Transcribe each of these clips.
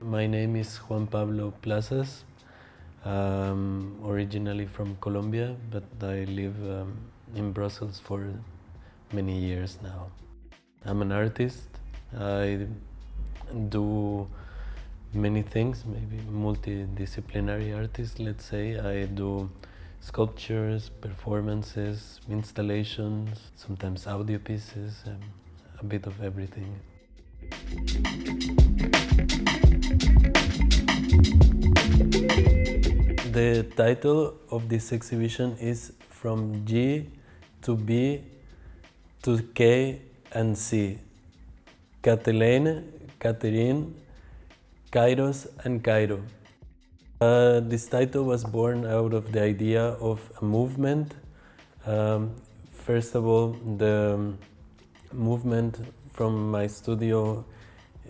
My name is Juan Pablo Plazas. Originally from Colombia, but I live in Brussels for many years now. I'm an artist. I do many things, maybe multidisciplinary artist, let's say. I do sculptures, performances, installations, sometimes audio pieces, a bit of everything. The title of this exhibition is From G to B to K and C. Katelijne, Kairos and Cairo. This title was born out of the idea of a movement. First of all, the movement from my studio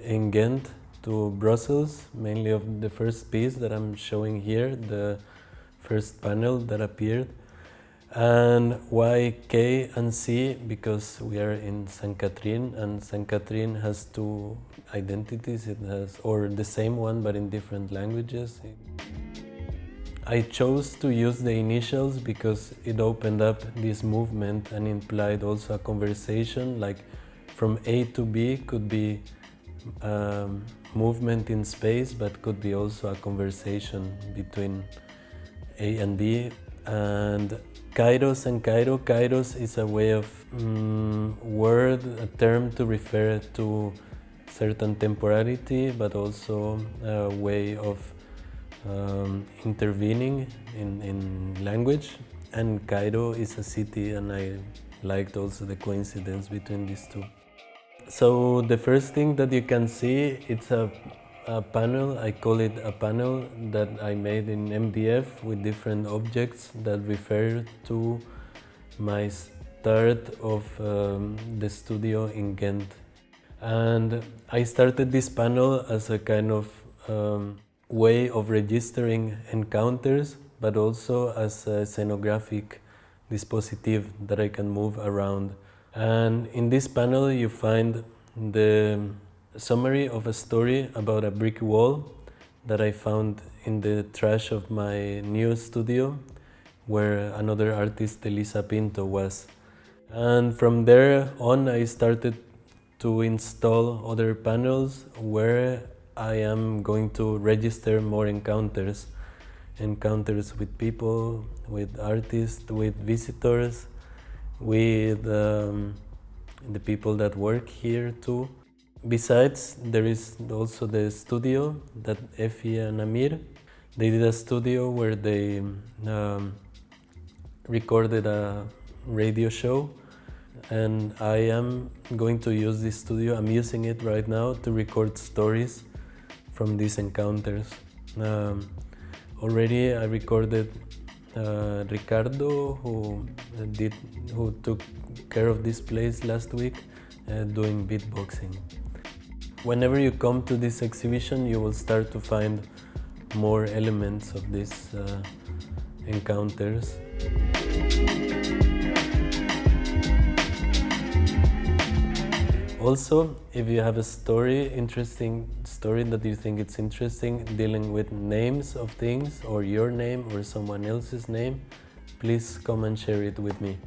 in Ghent to Brussels, mainly of the first piece that I'm showing here, the first panel that appeared. And why K and C? Because we are in Saint Catherine, and Saint Catherine has two identities. It has, or the same one, but in different languages. I chose to use the initials because it opened up this movement and implied also a conversation, like from A to B could be movement in space, but could be also a conversation between A and B. And Kairos and Cairo. Kairos is a way of word, a term to refer to certain temporality, but also a way of intervening in language. And Cairo is a city, and I liked also the coincidence between these two. So the first thing that you can see, it's a panel. I call it a panel that I made in MDF with different objects that refer to my start of the studio in Ghent. And I started this panel as a kind of way of registering encounters, but also as a scenographic dispositif that I can move around. And in this panel you find the summary of a story about a brick wall that I found in the trash of my new studio, where another artist, Elisa Pinto, was. And from there on I started to install other panels where I am going to register more encounters with people, with artists, with visitors, with the people that work here too. Besides, there is also the studio that Effie and Amir, they did a studio where they recorded a radio show, and I am going to use this studio, I'm using it right now to record stories from these encounters. Already I recorded Ricardo, who took care of this place last week, doing beatboxing. Whenever you come to this exhibition, you will start to find more elements of these encounters. Also, if you have a interesting story that you think it's interesting, dealing with names of things, or your name or someone else's name, please come and share it with me.